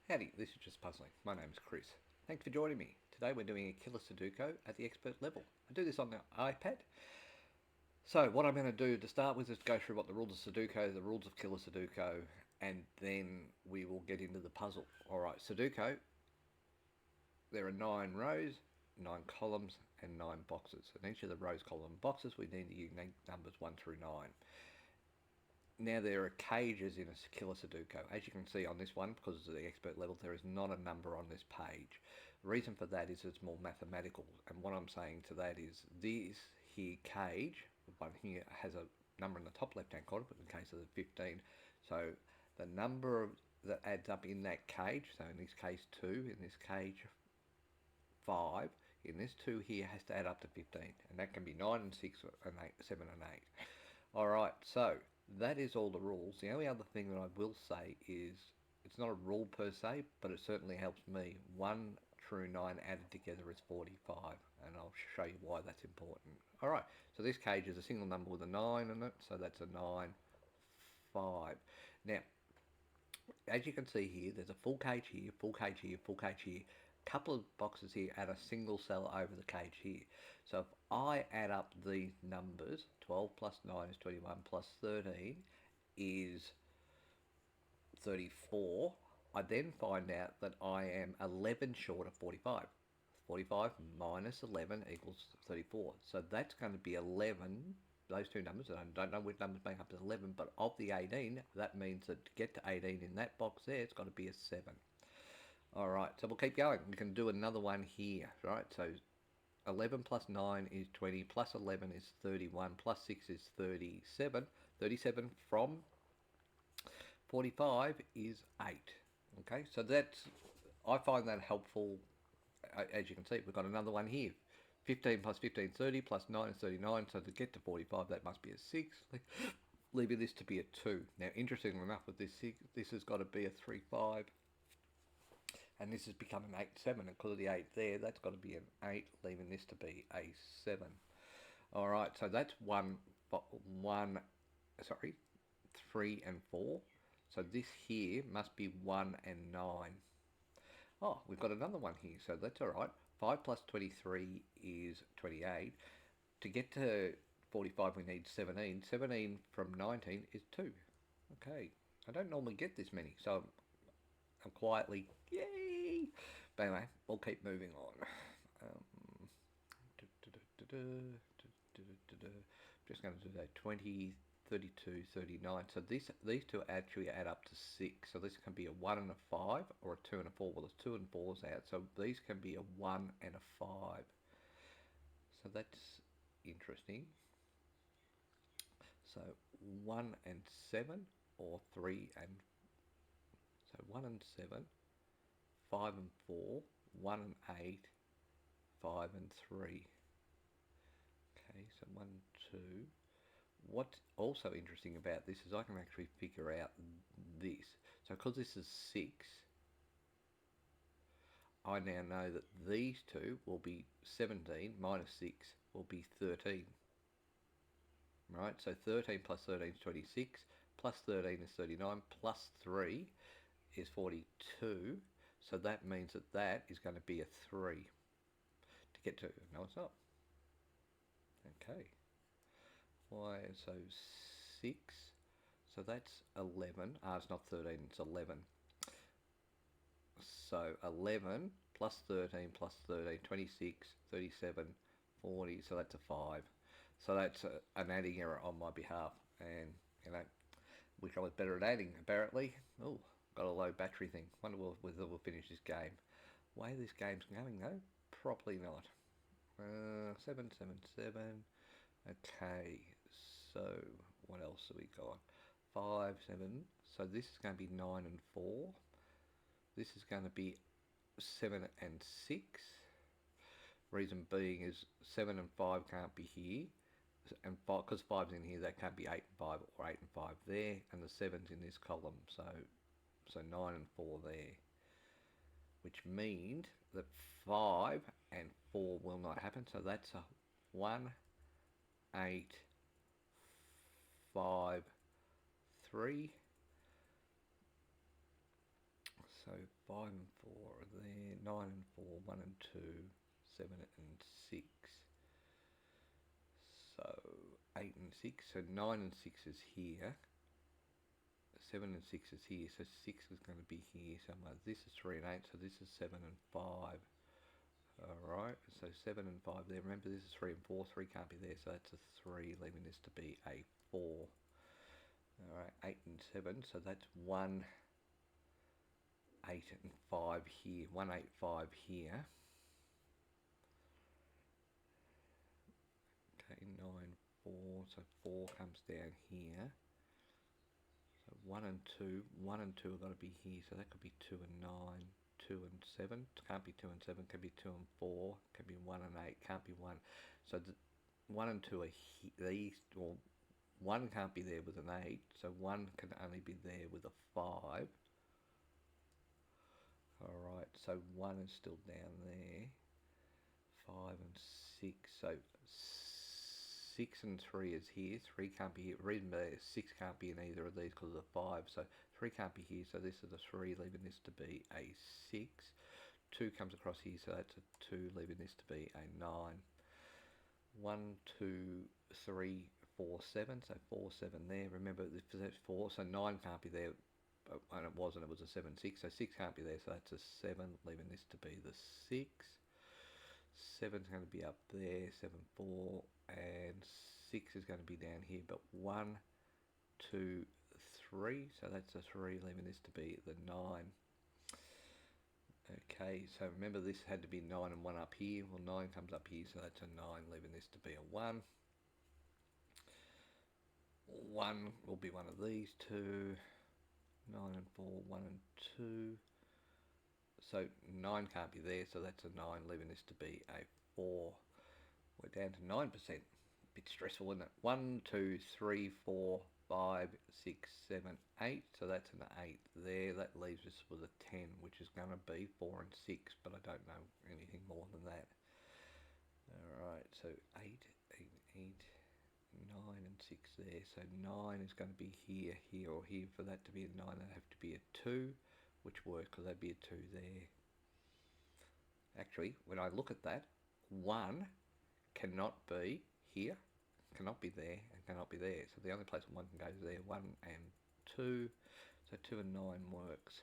Howdy, this is Just Puzzling. My name is Chris. Thanks for joining me. Today we're doing a Killer Sudoku at the expert level. I do this on the iPad. So what I'm going to do to start with is go through what the rules of Sudoku, the rules of Killer Sudoku, and then we will get into the puzzle. Alright, Sudoku, there are 9 rows, 9 columns, and 9 boxes. And each of the rows, columns, and boxes, we need the unique numbers 1 through 9. Now there are cages in a Killer Sudoku. As you can see on this one, because it's the expert level, there is not a number on this page. The reason for that is it's more mathematical, and what I'm saying to that is this here cage, one here has a number in the top left hand corner, but in the case of the 15, so the number that adds up in that cage, so in this case 2, in this cage 5, in this 2 here has to add up to 15, and that can be 9 and 6 and 8, 7 and 8. Alright, so that is all the rules. The only other thing that I will say is it's not a rule per se, but it certainly helps me. 1 through 9 added together is 45, and I'll show you why that's important. Alright, so this cage is a single number with a 9 in it, so that's a 9, 5. Now, as you can see here, there's a full cage here, full cage here, full cage here, couple of boxes here, and a single cell over the cage here. So if I add up these numbers, 12 plus 9 is 21 plus 13 is 34. I then find out that I am 11 short of 45. 45 minus 11 equals 34. So that's going to be 11, those two numbers, and I don't know which numbers make up as 11, but of the 18, that means that to get to 18 in that box there, it's got to be a 7. Alright, so we'll keep going. We can do another one here, right? So 11 plus 9 is 20, plus 11 is 31, plus 6 is 37. 37 from 45 is 8. Okay, so that's, I find that helpful. As you can see, we've got another one here. 15 plus 15 is 30, plus 9 is 39, so to get to 45, that must be a 6, leaving this to be a 2. Now, interestingly enough, with this 6, this has got to be a 3, 5. And this has become an 8, 7, and because of the 8 there, that's got to be an 8, leaving this to be a 7. Alright, so that's 3 and 4. So this here must be 1 and 9. Oh, we've got another one here, so that's alright. 5 plus 23 is 28. To get to 45, we need 17. 17 from 19 is 2. Okay, I don't normally get this many, so I'm quietly, yay! But anyway, we'll keep moving on. Just going to do that 20, 32, 39. So these two actually add up to 6. So this can be a 1 and a 5, or a 2 and a 4. Well, there's 2 and 4s out. So these can be a 1 and a 5. So that's interesting. So 1 and 7, or 3 and, so 1 and 7, 5 and 4, 1 and 8, 5 and 3. Okay, so 1, 2. What's also interesting about this is I can actually figure out this. So because this is 6, I now know that these two will be 17 minus 6 will be 13. Right, so 13 plus 13 is 26, plus 13 is 39, plus 3 is 42. So that means that that is going to be a 3 to get to, no it's not. Okay. Why, so 6, so that's 11, it's not 13, it's 11. So 11 plus 13 plus 13, 26, 37, 40, so that's a 5. So that's an adding error on my behalf, and you know, wish I was better at adding apparently. Oh, got a low battery thing. Wonder whether we'll finish this game. Way this game's going though, probably not. 7, 7, 7. Okay, so what else have we got? 5, 7. So this is going to be 9 and 4. This is going to be 7 and 6. Reason being is 7 and 5 can't be here. And because 5's in here, that can't be 8 and 5, or 8 and 5 there. And the 7's in this column. So 9 and 4 there. Which means that 5 and 4 will not happen. So that's a 1, 8, 5, 3. So 5 and 4 are there, 9 and 4, 1 and 2, 7 and 6. So 8 and 6, so 9 and 6 is here. 7 and 6 is here, so 6 is going to be here somewhere. This is 3 and 8, so this is 7 and 5. Alright, so 7 and 5 there. Remember this is 3 and 4, 3 can't be there, so that's a 3, leaving this to be a 4. Alright, 8 and 7, so that's 1, 8 and 5 here. 1, 8, 5 here. Okay, 9, 4, so 4 comes down here. So 1 and 2, 1 and 2 have got to be here, so that could be 2 and 9, 2 and 7, can't be 2 and 7, can be 2 and 4, can be 1 and 8, can't be 1. So the 1 and 2 are these, or 1 can't be there with an 8, so 1 can only be there with a 5. Alright, so 1 is still down there, 5 and 6, so 6 and 3 is here, 3 can't be here, reason there 6 can't be in either of these because of the 5, so 3 can't be here, so this is a 3, leaving this to be a 6, 2 comes across here, so that's a 2, leaving this to be a 9, 1, 2, 3, 4, 7, so 4, 7 there, remember if that's 4, so 9 can't be there, and it wasn't, it was a 7, 6, so 6 can't be there, so that's a 7, leaving this to be the 6, 7's going to be up there, 7, 4, and 6 is going to be down here, but 1, 2, 3, so that's a 3, leaving this to be the 9. Okay, so remember this had to be 9 and 1 up here, well 9 comes up here, so that's a 9, leaving this to be a 1. 1 will be one of these two, 9 and 4, 1 and 2. So 9 can't be there, so that's a 9, leaving this to be a 4. We're down to 9%. Bit stressful, isn't it? 1, 2, 3, 4, 5, 6, 7, 8. So that's an 8 there. That leaves us with a 10, which is going to be 4 and 6, but I don't know anything more than that. Alright, so 8, 8, 8, 9 and 6 there. So 9 is going to be here, here or here. For that to be a 9, that'd have to be a 2. Which works because that'd be a 2 there. Actually, when I look at that, 1 cannot be here, cannot be there, and cannot be there. So the only place 1 can go is there, 1 and 2. So 2 and 9 works.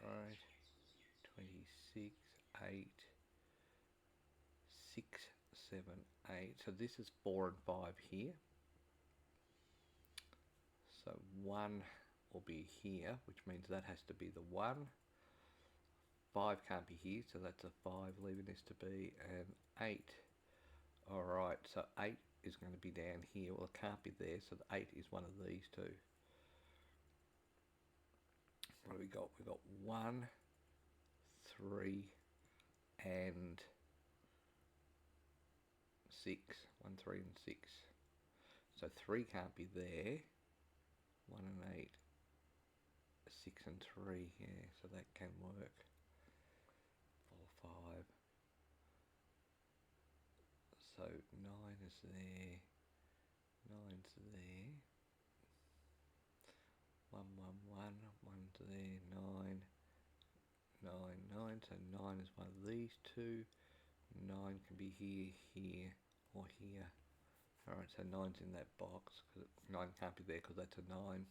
Alright, 26, 8, 6, 7, 8. So this is 4 and 5 here. So 1 will be here, which means that has to be the 1. 5 can't be here, so that's a 5, leaving this to be an 8. Alright, so 8 is going to be down here. Well, it can't be there, so the 8 is one of these two. What do we got? We've got 1, 3, and 6. 1, 3, and 6. So 3 can't be there. 1 and 8. 6 and 3, yeah, so that can work. 4, 5. So 9 is there, 9's there. 1, 1, 1, 1's there, 9, 9, 9. So 9 is one of these two. 9 can be here, here, or here. Alright, so 9's in that box. 9 can't be there because that's a 9.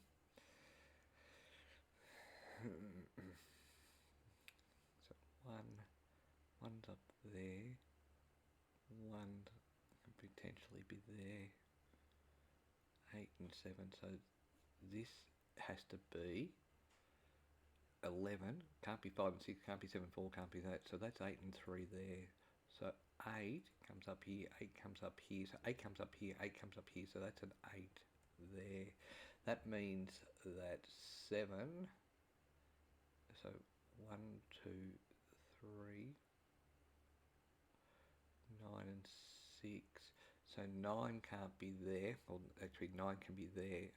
So 1's up there, 1 can potentially be there, 8 and 7, so this has to be 11, can't be 5 and 6, can't be 7, 4, can't be that, so that's 8 and 3 there, so 8 comes up here, 8 comes up here, so 8 comes up here, 8 comes up here, so that's an 8 there. That means that 7, so 1, 2, 3, 9 and 6, so 9 can't be there, or actually 9 can be there,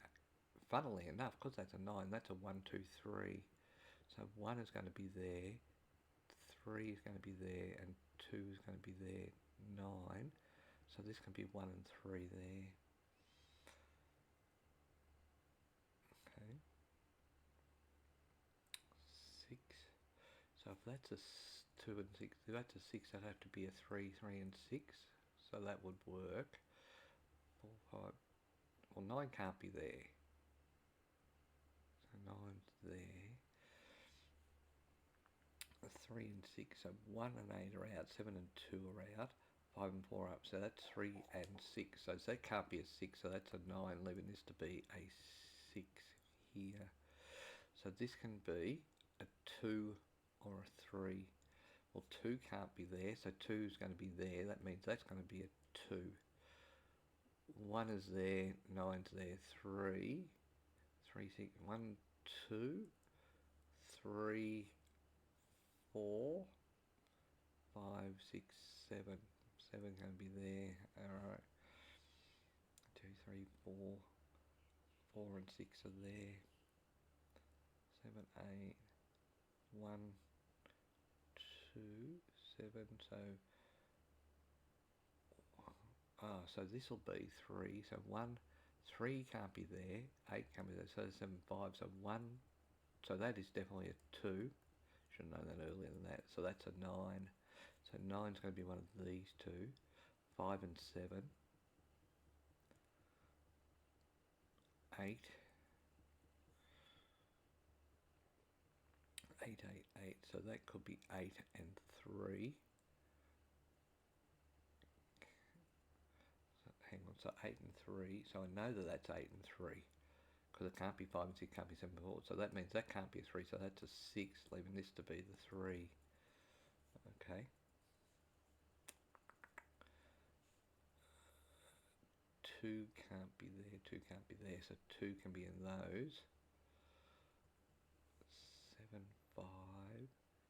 funnily enough, because that's a 9, that's a 1, 2, 3, so 1 is going to be there, 3 is going to be there, and 2 is going to be there, 9, so this can be 1 and 3 there. Okay. that's a 2 and 6, if that's a 6, that'd have to be a 3, 3 and 6. So that would work. 4, 5. Well, 9 can't be there. So 9's there. 3 and 6, so 1 and 8 are out, 7 and 2 are out, 5 and 4 are up, so that's 3 and 6, so that can't be a 6, so that's a 9, leaving this to be a 6 here. So this can be a 2 or a 3. Well, 2 can't be there, so 2 is going to be there, that means that's going to be a 2. 1 is there, 9's there, 3, 3, 6, 1, 2, 3, 4, 5, 6, 7. 7 going to be there. Alright. 2, 3, 4. 4 and 6 are there. 7, 8. 1, 2, 7. So this will be 3. So 3 can't be there. 8 can't be there. So 7, 5. So 1. So that is definitely a 2. Should have known that earlier than that. So that's a 9. So 9's going to be one of these two. 5 and 7. 8. 8, 8, 8. So that could be 8 and 3. So hang on. So 8 and 3. So I know that that's 8 and 3. Because it can't be 5 and 6, can't be 7 and 4. So that means that can't be a 3. So that's a 6, leaving this to be the 3. Okay. 2 can't be there, 2 can't be there, so 2 can be in those. 7, 5,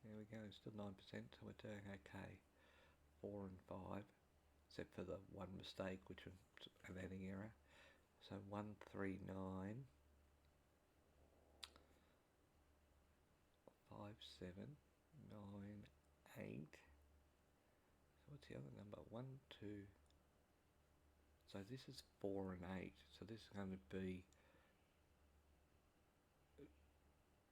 there we go, still 9%, so we're doing okay. 4 and 5, except for the one mistake, which was an adding error. So 1, 3, 9, 5, 7, 9, 8. So what's the other number? 1, 2. So this is 4 and 8. So this is going to be,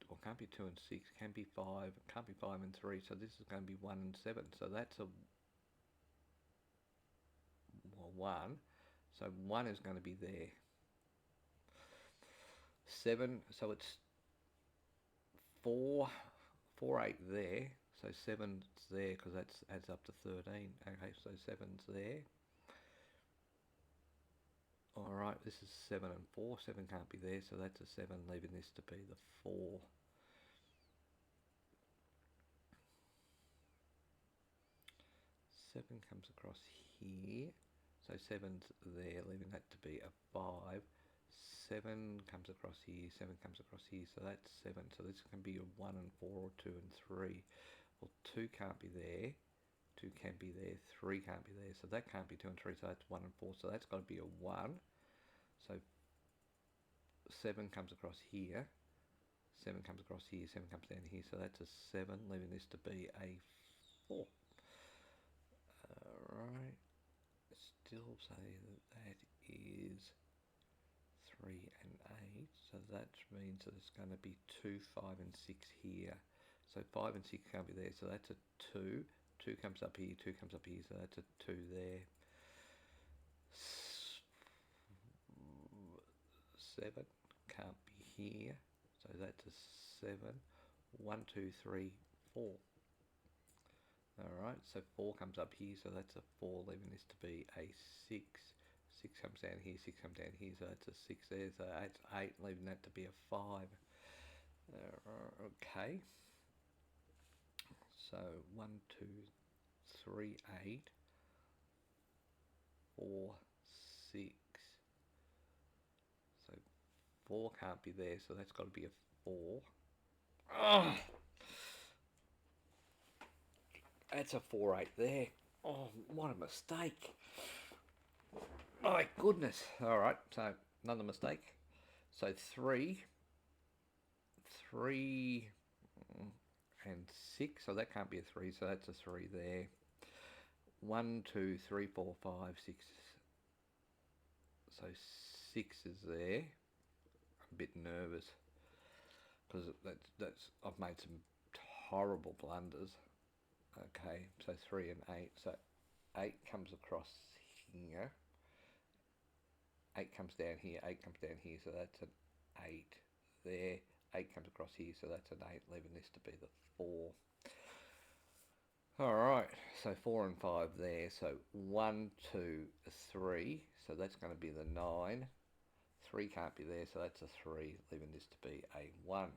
well, can't be 2 and 6, can be 5, can't be 5 and 3. So this is going to be 1 and 7. So that's a 1. So 1 is going to be there. 7, so it's 4, 4, 8 there. So 7's there because that adds up to 13. Okay, so 7's there. Alright, this is 7 and 4. 7 can't be there, so that's a 7, leaving this to be the 4. 7 comes across here. So 7's there, leaving that to be a 5. 7 comes across here, 7 comes across here, so that's 7. So this can be a 1 and 4 or 2 and 3. Well, 2 can't be there. 2 can be there, 3 can't be there, so that can't be 2 and 3, so that's 1 and 4, so that's got to be a 1. So 7 comes across here, 7 comes across here, 7 comes down here, so that's a 7, leaving this to be a 4. Alright, still say that is 3 and 8, so that means that it's going to be 2, 5 and 6 here. So 5 and 6 can't be there, so that's a 2. 2 comes up here, 2 comes up here, so that's a 2 there. 7 can't be here, so that's a 7. 1, 2, 3, 4. Alright, so 4 comes up here, so that's a 4, leaving this to be a 6. 6 comes down here, 6 comes down here, so that's a 6 there, so that's 8, leaving that to be a 5. Okay. So 1, 2, 3, 8, 4, 6. So 4 can't be there, so that's got to be a 4. Oh, that's a 4, 8 there. Oh, what a mistake. Oh my goodness. Alright, so another mistake. So 3 and 6, so that can't be a 3, so that's a 3 there. 1, 2, 3, 4, 5, 6. So 6 is there. I'm a bit nervous because that's I've made some horrible blunders. Okay, so 3 and 8. So 8 comes across here. 8 comes down here. 8 comes down here. So that's an 8 there. 8 comes across here. So that's an 8, leaving this to be the 4. Alright, so 4 and 5 there. So 1, 2, 3. So that's going to be the 9. 3 can't be there, so that's a 3, leaving this to be a 1.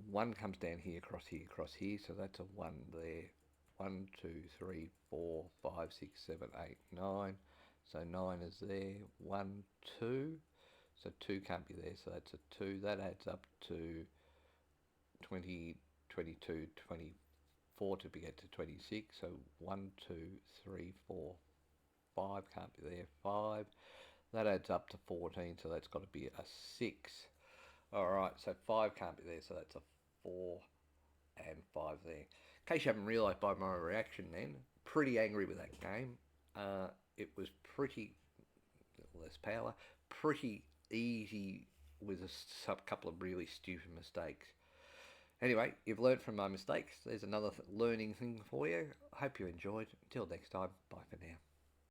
1 comes down here, across here, so that's a 1 there. 1, 2, 3, 4, 5, 6, 7, 8, 9. So 9 is there. 1, 2. So 2 can't be there, so that's a 2. That adds up to 20, 22, 24 to get to 26. So 1, 2, 3, 4, 5 can't be there. 5. That adds up to 14, so that's got to be a 6. Alright, so 5 can't be there, so that's a 4 and 5 there. In case you haven't realised by my reaction then, pretty angry with that game. It was pretty, less power, pretty easy with a couple of really stupid mistakes. Anyway, you've learned from my mistakes. There's another learning thing for you. I hope you enjoyed. Until next time, bye for now.